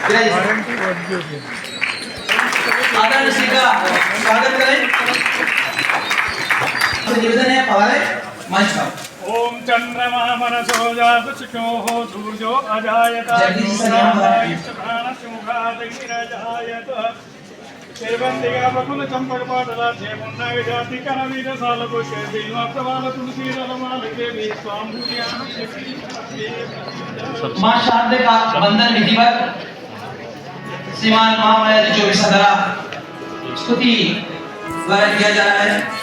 आदरणीय श्री का स्वागत करें। निवेदन है पवारे मंच पर। ओम चंद्रमा मनसो जात शुचोः सूर्यो अजायत सेवंतिका बकुल चंपक पाटला मुन्नाग जाति करवीर साल पुष्य दिनवक्तवाल तुलसी दलमाल देवी स्वाम्बुज्ञान मां शारदे का वंदन विधिवत श्रीमान महामाया जी 24 द्वारा स्तुति द्वारा किया जा रहा है।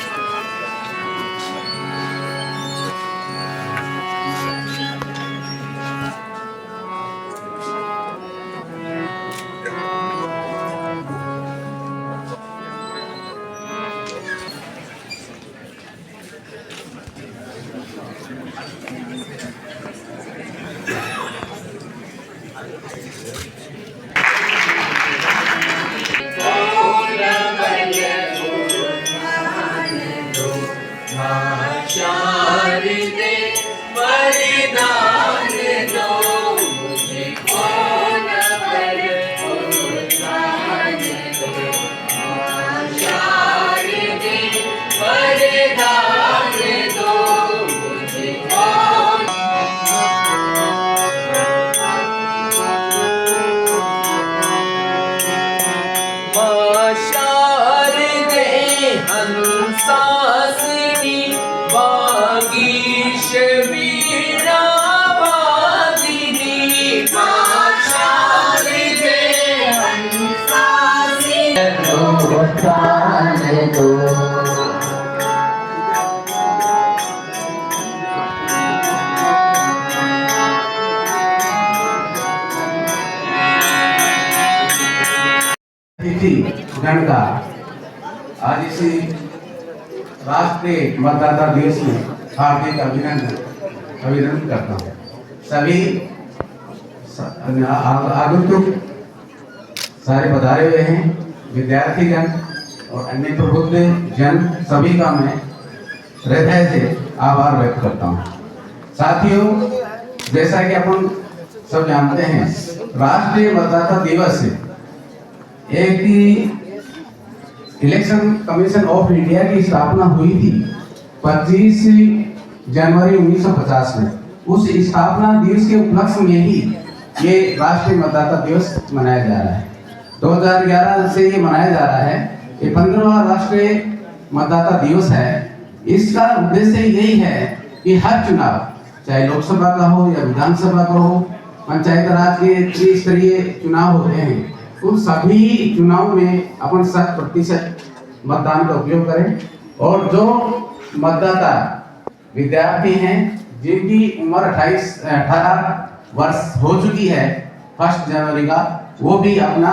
गण का आज इसी राष्ट्रीय मतदाता दिवस में हार्दिक अभिनंदन करता हूँ। सभी आगंतुक सारे पधारे हुए हैं, विद्यार्थीगण और अन्य प्रबुद्ध जन सभी का मैं हृदय से आभार व्यक्त करता हूँ। साथियों, जैसा कि अपन सब जानते हैं, राष्ट्रीय मतदाता दिवस एक इलेक्शन कमीशन ऑफ इंडिया की स्थापना हुई थी 25 जनवरी 1950 में। उस स्थापना दिवस के उपलक्ष्य में ही ये राष्ट्रीय मतदाता दिवस मनाया जा रहा है। 2011 से ये मनाया जा रहा है। ये 15वां राष्ट्रीय मतदाता दिवस है। इसका उद्देश्य यही है कि हर चुनाव, चाहे लोकसभा का हो या विधानसभा का हो, पंचायत राज के त्रिस्तरीय चुनाव होते हैं, उन सभी चुनाव में अपन 100% मतदान का उपयोग करें। और जो मतदाता विद्यार्थी हैं जिनकी उम्र 18 वर्ष हो चुकी है 1 जनवरी का, वो भी अपना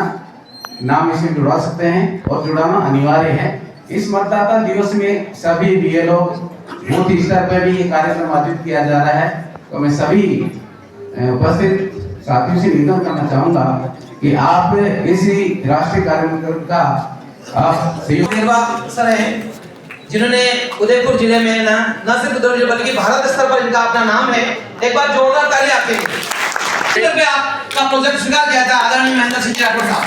नाम इसमें जुड़वा सकते हैं और जुड़ाना अनिवार्य है। इस मतदाता दिवस में सभी बीएलओ बूथ स्तर पर भी ये कार्यक्रम आयोजित किया जा रहा है। तो मैं सभी उपस्थित साथियों से निवेदन करना चाहूँगा कि आप इसी राष्ट्रीय कार्यक्रम का आप सहयोग। सर हैं जिन्होंने उदयपुर जिले में न सिर्फ उदयपुर जिले बल्कि भारत स्तर पर इनका अपना नाम है। एक बार जोरदार ताली आपके लिए। पे आपका प्रोजेक्ट स्वीकार किया था आदरणीय महेंद्र सिंह राठौर साहब।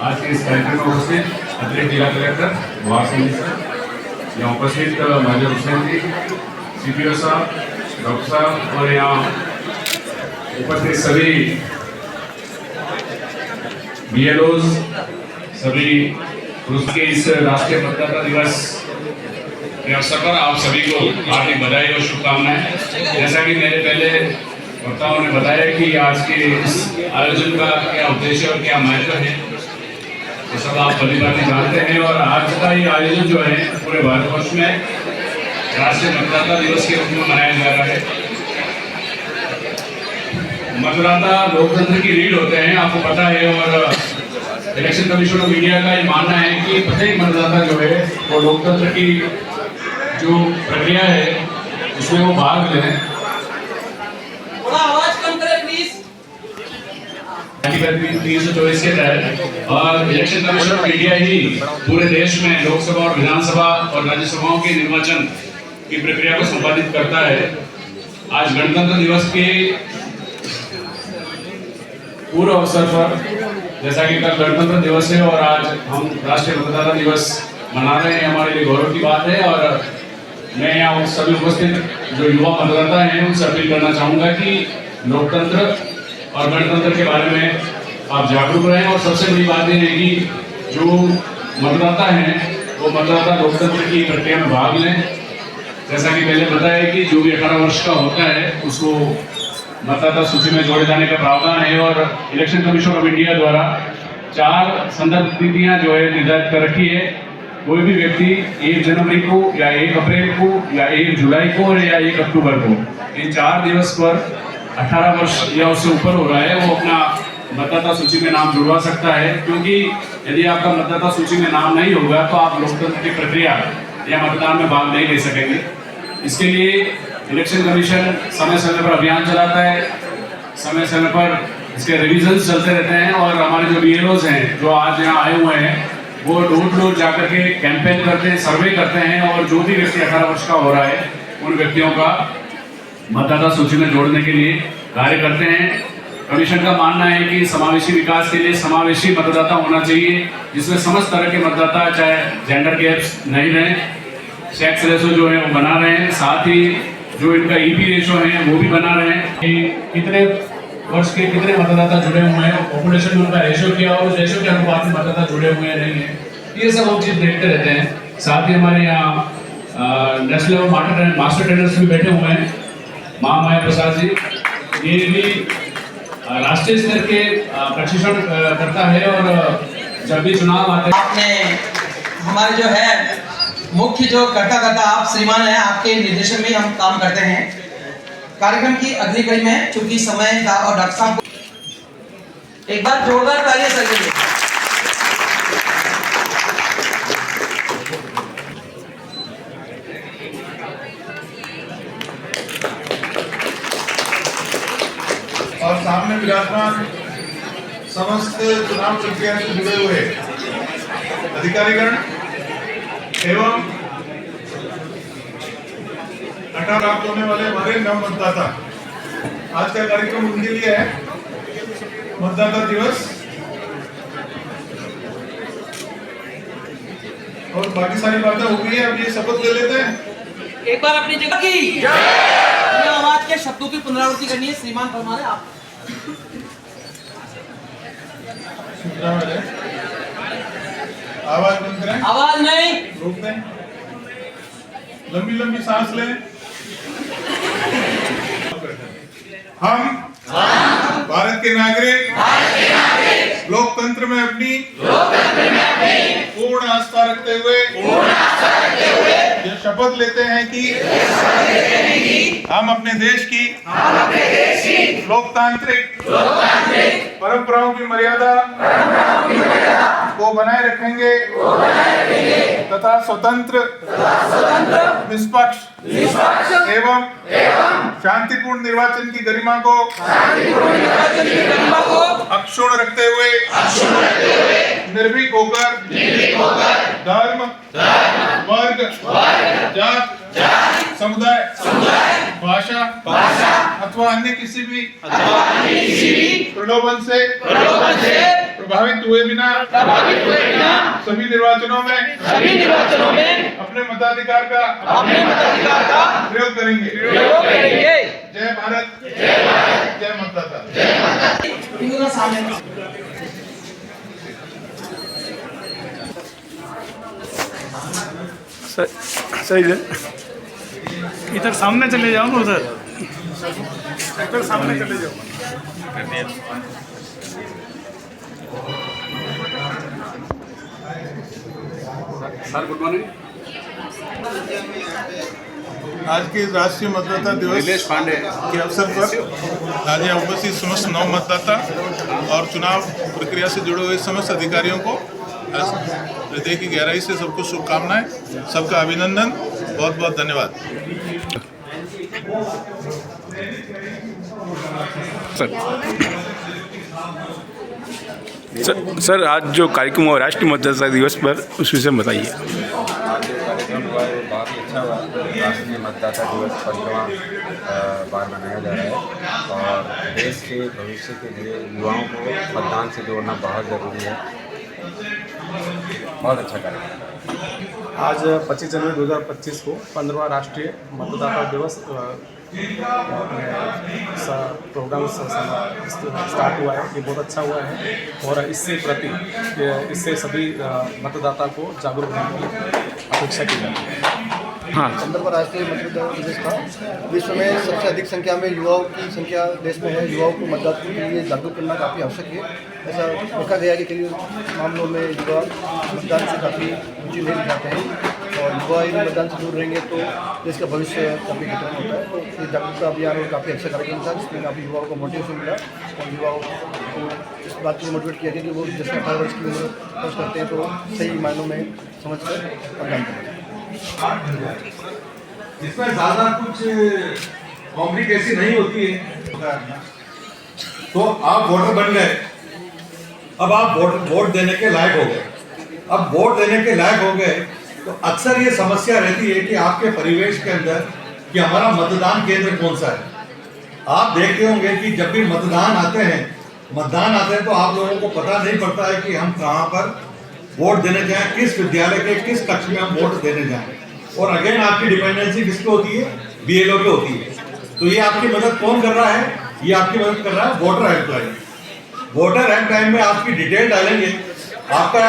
आज के इस कार्यक्रम में उपस्थित अतिरिक्त जिला कलेक्टर वार्ड समिति सर, यहाँ उपस्थित मेजर हुसैन जी, CPO साहब, डॉक्टर साहब और यहाँ उपस्थित सभी BLOs, सभी के इस राष्ट्रीय मतदाता दिवस के अवसर पर आप सभी को हार्दिक बधाई और शुभकामनाएं। जैसा कि मेरे पहले वक्ताओं ने बताया कि आज के इस आयोजन का क्या उद्देश्य और क्या महत्व है, ये सब आप भली भांति जानते हैं। और आज का ये आयोजन जो है पूरे भारतवर्ष में राष्ट्रीय मतदाता दिवस के रूप में मनाया जा रहा है। मतदाता लोकतंत्र की रीढ़ होते हैं, आपको पता है। और इलेक्शन कमीशन ऑफ इंडिया का ये मानना है कि प्रत्येक मतदाता जो है वो लोकतंत्र की जो प्रक्रिया है उसमें वो भाग लें। थोड़ा आवाज कम करें प्लीज। 324 के तहत और इलेक्शन कमीशन ऑफ इंडिया ही पूरे देश में लोकसभा और विधानसभा और राज्यसभाओं के निर्वाचन की प्रक्रिया को संपादित करता है। आज गणतंत्र दिवस के पूर्व अवसर पर, जैसा कि कल गणतंत्र दिवस है और आज हम राष्ट्रीय मतदाता दिवस मना रहे हैं, हमारे लिए गौरव की बात है। और मैं यहाँ सभी उपस्थित जो युवा मतदाता हैं उनसे अपील करना चाहूँगा कि लोकतंत्र और गणतंत्र के बारे में आप जागरूक रहें। और सबसे बड़ी बात यह है कि जो मतदाता हैं वो मतदाता लोकतंत्र की प्रक्रिया में भाग लें। जैसा कि पहले बताया कि जो भी 18 वर्ष का होता है उसको मतदाता सूची में जोड़े जाने का प्रावधान है। और इलेक्शन कमीशन ऑफ इंडिया द्वारा 4 संदर्भ तिथियां जो है निर्धारित कर रखी है। कोई भी व्यक्ति 1 जनवरी को या 1 अप्रैल को या 1 जुलाई को या 1 अक्टूबर को, इन 4 दिवस पर 18 वर्ष या उससे ऊपर हो रहा है वो अपना मतदाता सूची में नाम जुड़वा सकता है। क्योंकि यदि आपका मतदाता सूची में नाम नहीं होगा तो आप लोकतंत्र की प्रक्रिया या मतदान में भाग नहीं ले सकेंगे। इसके लिए इलेक्शन कमीशन समय समय पर अभियान चलाता है, समय समय पर इसके रिविजन चलते रहते हैं। और हमारे जो BLOs हैं जो आज यहाँ आए हुए हैं वो डोर टू डोर जाकर के कैंपेन करते हैं, सर्वे करते हैं और जो भी व्यक्ति 18 वर्ष का हो रहा है उन व्यक्तियों का मतदाता सूची में जोड़ने के लिए कार्य करते हैं। कमीशन का मानना है कि समावेशी विकास के लिए समावेशी मतदाता होना चाहिए, जिसमें समस्त तरह के मतदाता, चाहे जेंडर गैप्स नहीं रहे, सेक्स रेशो जो है वो बना रहे हैं, साथ ही जो इनका EP रेशो है वो भी बना रहे हैं कि कितने वर्ष के कितने मतदाता जुड़े हुए हैं, पॉपुलेशन में उनका रेशो क्या और उस रेशो के अनुपात में मतदाता जुड़े हुए हैं नहीं है, ये सब हम चीज़ देखते रहते हैं। साथ ही हमारे यहाँ नेशनल मास्टर ट्रेनर्स भी बैठे हुए हैं, महामाया प्रसाद जी, ये भी राष्ट्रीय स्तर के प्रशिक्षण करता है। और जब भी चुनाव आते हैं आपने हमारे जो है मुख्य जो करता आप श्रीमान है, आपके निर्देशन में हम काम करते हैं। कार्यक्रम की अगली कड़ी में चूंकि समय का और डॉक्टर साहब को एक बार जोरदार तालियां चाहिए। और सामने विराजमान समस्त चुनाव प्रक्रिया से जुड़े हुए अधिकारीगण एवं 18 प्राप्त होने वाले हमारे नव मतदाता, आज का कार्यक्रम उनके लिए है मतदाता दिवस। और बाकी सारी बातें हो गई है, अब ये शपथ ले लेते हैं। एक बार अपनी जगह की आवाज के शब्दों की पुनरावृत्ति करनी है। श्रीमान फरमा रहे आप। आवाज बंद करें, आवाज नहीं, रोक दें, लंबी लंबी सांस लें। हम भारत के नागरिक लोकतंत्र में अपनी पूर्ण आस्था रखते हुए यह शपथ लेते हैं कि हम अपने देश की लोकतांत्रिक परंपराओं की मर्यादा को बनाए रखेंगे तथा स्वतंत्र, निष्पक्ष एवं शांतिपूर्ण निर्वाचन की गरिमा को अक्षुण्ण रखते हुए निर्भीक होकर धर्म, वर्ग, जात, समुदाय, भाषा अथवा अन्य किसी भी प्रलोभन से प्रभावित हुए बिना सभी निर्वाचनों में अपने मताधिकार का प्रयोग करेंगे। जय भारत, जय मतदाता। सही है, इधर सामने चले जाओ ना, उधर सामने चले जाओ। Sir good morning. आज के राष्ट्रीय मतदाता दिवस के अवसर पर आज यहाँ उपस्थित समस्त नव मतदाता और चुनाव प्रक्रिया से जुड़े हुए समस्त अधिकारियों को हृदय की गहराई से सबको शुभकामनाएं, सबका अभिनंदन, बहुत बहुत धन्यवाद। सर आज जो कार्यक्रम हुआ राष्ट्रीय मतदाता दिवस पर, उस विषय में बताइए। कार्यक्रम हुआ है वो बहुत ही अच्छा हुआ। राष्ट्रीय मतदाता दिवस 15वां बार मनाया जा रहा है और देश के भविष्य के लिए युवाओं को मतदान से जोड़ना बहुत ज़रूरी है। बहुत अच्छा कार्यक्रम। आज 25 जनवरी 2025 को 15वां राष्ट्रीय मतदाता दिवस प्रोग्राम स्टार्ट हुआ है। ये बहुत अच्छा हुआ है और इससे सभी मतदाता को जागरूक करने की अपेक्षा की जाती है। हाँ, 15वां राष्ट्रीय मतदाता दिवस का विश्व में सबसे अधिक संख्या में युवाओं की संख्या देश में है। युवाओं को मतदान के लिए जागरूक करना काफ़ी आवश्यक है। ऐसा देखा गया कि कई मामलों में युवा मतदान से काफ़ी रुचि नहीं दिखाते हैं और युवा यदि मतदान से दूर रहेंगे तो देश का भविष्य काफ़ी खतरा होता है। तो ये जागरूकता अभियान और काफ़ी अच्छा कार्यक्रम था जिसमें काफ़ी युवाओं को मोटिवेशन मिला और युवाओं को इस बात के लिए मोटिवेट किया गया कि वो जैसे 18 वर्ष की उम्र खर्च करते हैं तो सही मायनों में समझ कर मतदान करें। इसमें ज़्यादा कुछ कॉम्प्लिकेशन नहीं होती है। तो आप वोटर बन गए, अब आप वोट देने के लायक हो गए। अब वोट देने के लायक हो गए तो अक्सर ये समस्या रहती है कि आपके परिवेश के अंदर कि हमारा मतदान केंद्र कौन सा है। आप देखते होंगे कि जब भी मतदान आते हैं तो आप लोगों को पता नहीं पड़ता है कि हम कहाँ पर वोट देने जाएं, किस विद्यालय के किस कक्ष में हम वोट देने जाएं। और अगेन आपकी डिपेंडेंसी किसकी होती है? BLO की होती है। तो ये आपकी मदद कौन कर रहा है? ये आपकी मदद कर रहा है वोटर हेल्पलाइन। वोटर हेल्पलाइन में आपकी डिटेल डालेंगे, आपका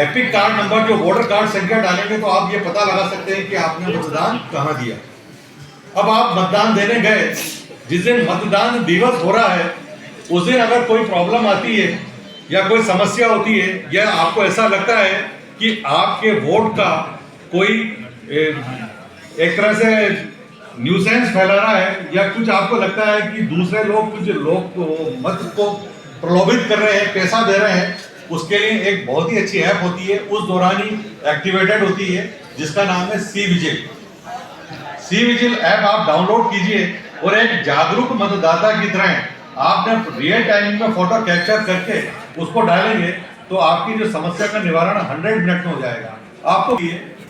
एपिक कार्ड नंबर जो वोटर कार्ड संख्या डालेंगे तो आप ये पता लगा सकते हैं कि आपने मतदान कहाँ दिया। अब आप मतदान देने गए, जिस दिन मतदान दिवस हो रहा है उस दिन अगर कोई प्रॉब्लम आती है या कोई समस्या होती है या आपको ऐसा लगता है कि आपके वोट का कोई एक तरह से न्यूसेंस फैला रहा है या कुछ आपको लगता है कि दूसरे लोग कुछ मत को प्रलोभित कर रहे हैं, पैसा दे रहे हैं, उसके लिए एक बहुत ही अच्छी ऐप होती है, उस दौरान ही एक्टिवेटेड होती है, जिसका नाम है सी विजिल ऐप आप डाउनलोड कीजिए और एक जागरूक मतदाता की तरह आपने रियल टाइम में फोटो कैप्चर करके उसको डालेंगे तो आपकी जो समस्या का निवारण 100 मिनट में हो जाएगा। आपको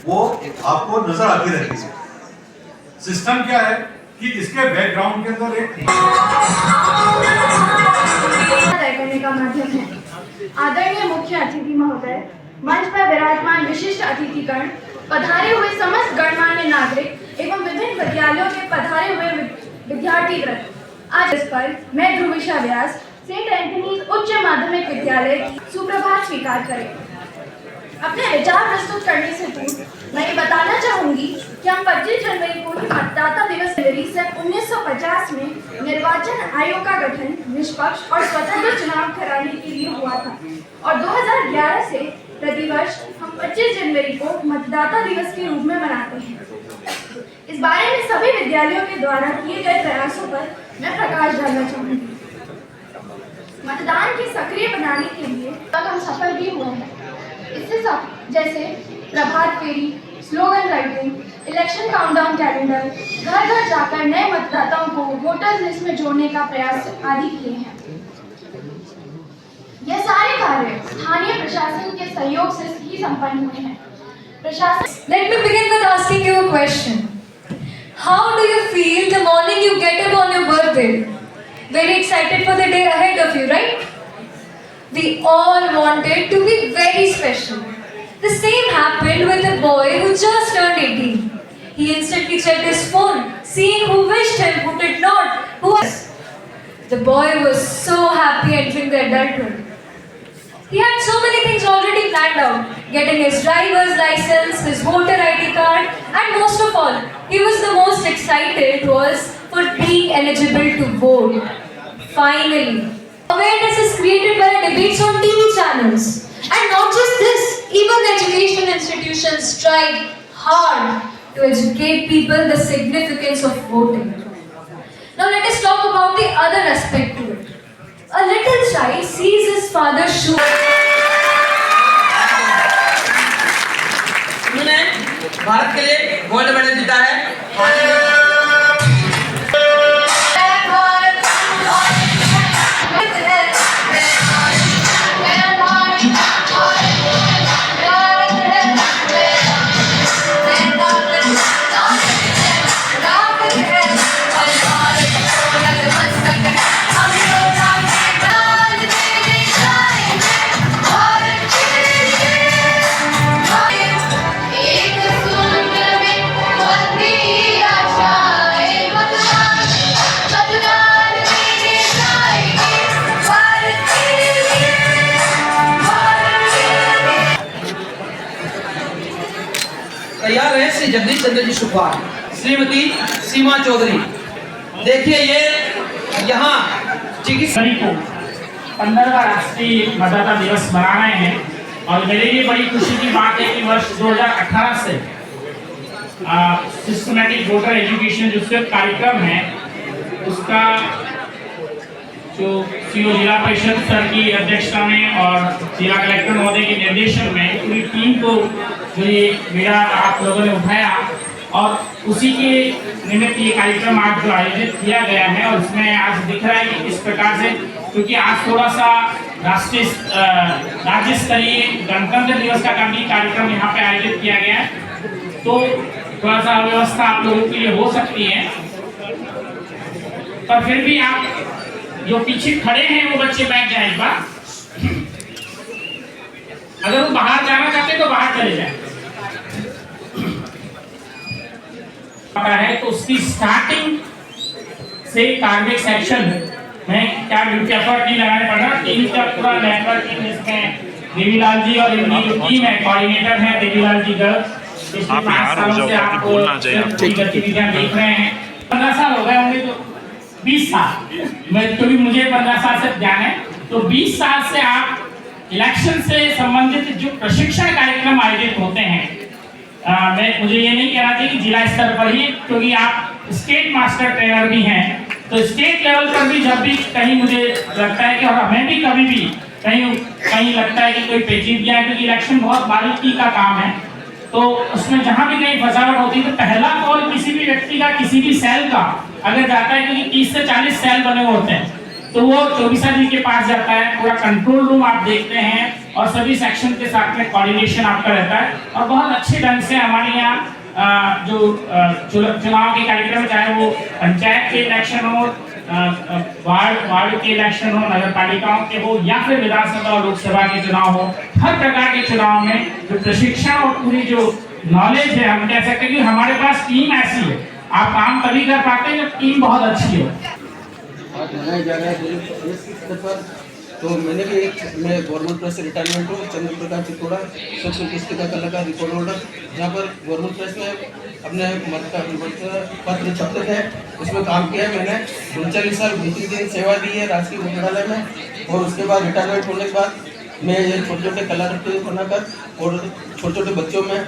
वो आपको नजर आती रहेगी। सिस्टम क्या है कि इसके बैकग्राउंड के अंदर एक तय करने का माध्यम है। आदरणीय मुख्य अतिथि महोदय, मंच पर विराजमान विशिष्ट अतिथिगण, पधारे हुए समस्त गणमान्य नागरिक एवं विभिन्न विद्यालयों के पधारे हुए विद्यार्थीगण, आज इस पर मैं ध्रुविशा व्यास सेंट एंथनीज उच्च माध्यमिक विद्यालय की सुप्रभात स्वीकार करें। अपने विचार प्रस्तुत करने से पूर्व मैं ये बताना चाहूंगी कि हम 25 जनवरी को ही मतदाता दिवस सन 1950 में निर्वाचन आयोग का गठन निष्पक्ष और स्वतंत्र चुनाव कराने के लिए हुआ था और 2011 से प्रतिवर्ष हम 25 जनवरी को मतदाता दिवस के रूप में मनाते हैं। इस बारे में सभी विद्यालयों के द्वारा किए गए प्रयासों पर मैं प्रकाश डालना चाहूंगी। मतदान की सक्रिय बनाने के लिए तब हम सफल भी हुए हैं। इससे जैसे Prabhat Pheri, slogan writing, election countdown calendar, घर घर जाकर नए मतदाताओं को वोटर लिस्ट में जोड़ने का प्रयास आदि किए हैं। यह सारे कार्य स्थानीय प्रशासन के सहयोग से ही संपन्न हुए हैं। Let me begin with asking you a question. How do you feel the morning you get up on your birthday? Very excited for the day ahead of you, right? We all wanted to be very special. The same happened with a boy who just turned 18. He instantly checked his phone, seeing who wished him, who did not, who was. The boy was so happy entering the adulthood. He had so many things already planned out, getting his driver's license, his voter ID card, and most of all, he was the most excited was for being eligible to vote. Finally, awareness is created by debates on TV channels. And not just this, even the educational institutions strive hard to educate people the significance of voting. Now let us talk about the other aspect to it. A little child sees his father shoot. उन्होंने भारत के लिए gold medal जीता है। सुखवाल, श्रीमती सीमा चौधरी। देखिए ये यहाँ चिकित्सा को 15वां राष्ट्रीय मतदाता दिवस मना रहे हैं और मेरे लिए बड़ी खुशी की बात है कि वर्ष 2018 से सिस्टमैटिक वोटर एजुकेशन जो सिर्फ कार्यक्रम है उसका जो सीओ जिला परिषद सर की अध्यक्षता में और जिला कलेक्टर महोदय के निर्देशन में पूरी टीम को जो ये मेरा आप लोगों ने उठाया और उसी के निमित्त ये कार्यक्रम आज जो आयोजित किया गया है और उसमें आज दिख रहा है कि किस प्रकार से, क्योंकि आज थोड़ा सा राष्ट्रीय राज्य स्तरीय गणतंत्र दिवस का भी कार्यक्रम यहाँ पे आयोजित किया गया है, तो थोड़ा सा अव्यवस्था आप लोगों के लिए हो सकती है, पर फिर भी आप जो पीछे खड़े हैं वो बच्चे बैठ जाए एक बार, अगर वो बाहर जाना चाहते तो बाहर चले जाए है। तो उसकी स्टार्टिंग से कार्मिक सेक्शन में क्या एफर्ट नहीं लगाने पड़ रहा, टीम का पूरा नेटवर्क इसमें देवीलाल जी और इनकी जो टीम है कोऑर्डिनेटर है देवीलाल जी गर्ग, पिछले 5 सालों से आप गतिविधियां देख रहे हैं। 15 साल हो गए होंगे तो 20 साल, मैं तो भी मुझे 15 साल से ध्यान है, तो 20 साल से आप इलेक्शन से संबंधित जो प्रशिक्षण कार्यक्रम आयोजित होते हैं, मुझे ये नहीं कहना चाहिए कि जिला स्तर पर ही, क्योंकि आप स्टेट मास्टर ट्रेनर भी हैं, तो स्टेट लेवल पर भी जब भी कहीं मुझे लगता है कि और हमें भी कभी भी कहीं लगता है कि कोई पेचीदगी है, क्योंकि इलेक्शन बहुत बारीकी का काम है, तो उसमें जहाँ भी कहीं फसावट होती है तो पहला कॉल किसी भी व्यक्ति का किसी भी सेल का अगर जाता है, क्योंकि 30 से 40 सेल बने हुए होते हैं, तो वो 24 जी के पास जाता है, पूरा कंट्रोल रूम आप देखते हैं और सभी सेक्शन के साथ में कोऑर्डिनेशन आपका रहता है और बहुत अच्छे ढंग से हमारे यहाँ जो चुनाव के कार्यक्रम, चाहे वो पंचायत के इलेक्शन हो, वार्ड के इलेक्शन हो, नगर पालिकाओं के हो या फिर विधानसभा और लोकसभा के चुनाव हो, हर प्रकार के चुनाव में जो प्रशिक्षण और पूरी जो नॉलेज है, हम कह सकते हैं कि हमारे पास टीम ऐसी है, आप काम तभी कर पाते हैं जब टीम बहुत अच्छी हो। आज मनाया जा रहा है देश के स्तर पर, तो मैंने भी मैं गवर्नमेंट प्रेस से रिटायरमेंट हूँ, चंद्र प्रकाश चित्तौड़ा, सबसे पुस्तिका कलाकार रिकॉर्ड होल्डर, जहाँ पर गवर्नमेंट प्रेस में अपने पत्र छपते थे, उसमें काम किया मैंने 39 साल 20 दिन सेवा दी है राजकीय मुख्यालय में, और उसके बाद रिटायरमेंट होने के बाद मैं ये छोटे छोटे कलाकृति बनाकर और छोटे छोटे बच्चों में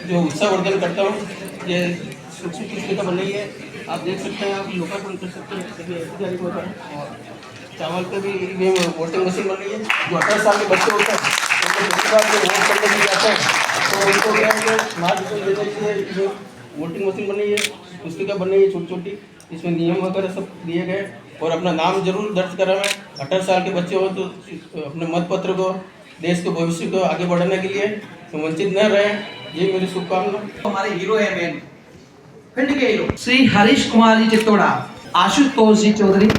जो उत्साहवर्धन करता हूँ, ये सूक्ष्म पुस्तिका बनी है, आप देख सकते हैं, आप लोकार्पण कर सकते हैं। और चावल पे भी वोटिंग मशीन बनी है, जो 18 साल के बच्चे होते हैं उनको वोट करने के लिए जाते हैं, तो उनको क्या है कि मार्गदर्शन देने के लिए वोटिंग मशीन बनी है, पुस्तिका बनी है छोटी छोटी, इसमें नियम वगैरह सब दिए गए, और अपना नाम जरूर दर्ज कराना। 18 साल के बच्चे हो तो अपने मतपत्र को देश के भविष्य को आगे बढ़ाने के लिए वंचित न रहे, ये मेरी शुभकामना। हमारे हीरो है मेन खंड के हीरो श्री हरीश कुमार जी चित्तौड़ा, आशुतोष जी चौधरी,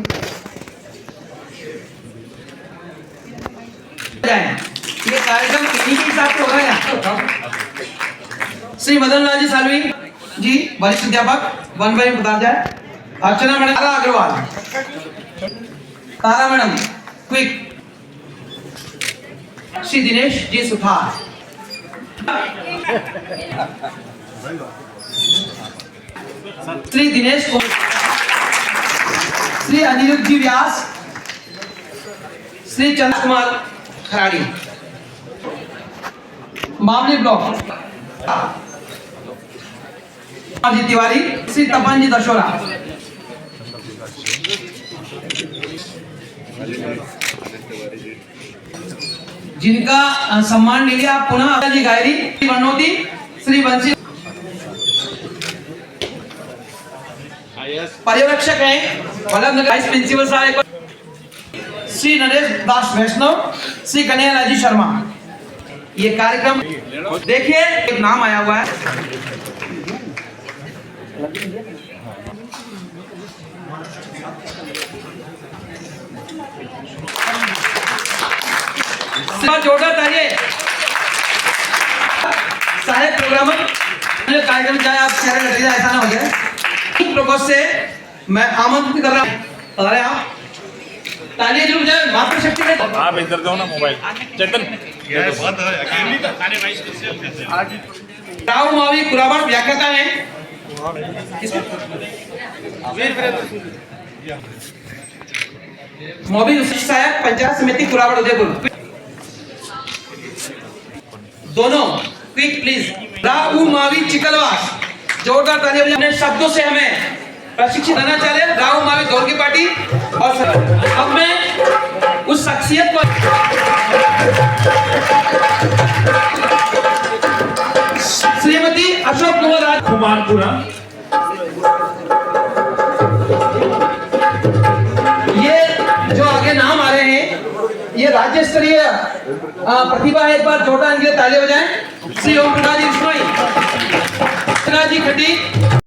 ये कार्यक्रम किन्हीं के हिसाब से हो रहा है। श्री मदन लाल जी सालवी जी वरिष्ठ अध्यापक, वन बाई बता जाए। अर्चना मैडम, तारा अग्रवाल, तारा मैडम क्विक, श्री दिनेश जी सुथार, श्री दिनेश, श्री अनिरुद्ध जी व्यास, श्री चंद्र कुमार खराड़ी, मामली ब्लॉक जी तिवारी, श्री तपन जी दशोरा, जिनका सम्मान ले लिया पुनः जी गायरी, बनोती, श्री बंसी पर्यवेक्षक हैं वल्लभ वाइस प्रिंसिपल साहब, श्री नरेश दास वैष्णव, श्री कन्हैया जी शर्मा। ये कार्यक्रम देखिए, एक नाम आया हुआ है, जोड़ा चाहिए सारे प्रोग्राम कार्यक्रम, चाहे आप चेहरे लग जाए, ऐसा ना हो जाए। प्रकोष्ठ से मैं आमंत्रित कर रहा हूँ, अरे आप तालियां जरूर जाए, मातृ शक्ति में आप इधर दो ना मोबाइल, चेतन राव मावी कुराबान व्याख्याता है मोबिल सहायक पंचायत समिति कुरावड़ उदयपुर, दोनों क्विक प्लीज। राहु मावी चिकलवास, जोरदार तालियां बजाएं। अपने शब्दों से हमें प्रशिक्षित करना चाहे राहु मावी दौर की पार्टी। और अब मैं उस शख्सियत को श्रीमती अशोक कुमार कुमारपुरा, ये जो आगे नाम आ रहे हैं ये राज्य स्तरीय प्रतिभा है। एक बार जोरदार इनके लिए तालियां बजाएं। श्री ओम प्रकाश जी बिश्नोई, जी खटी,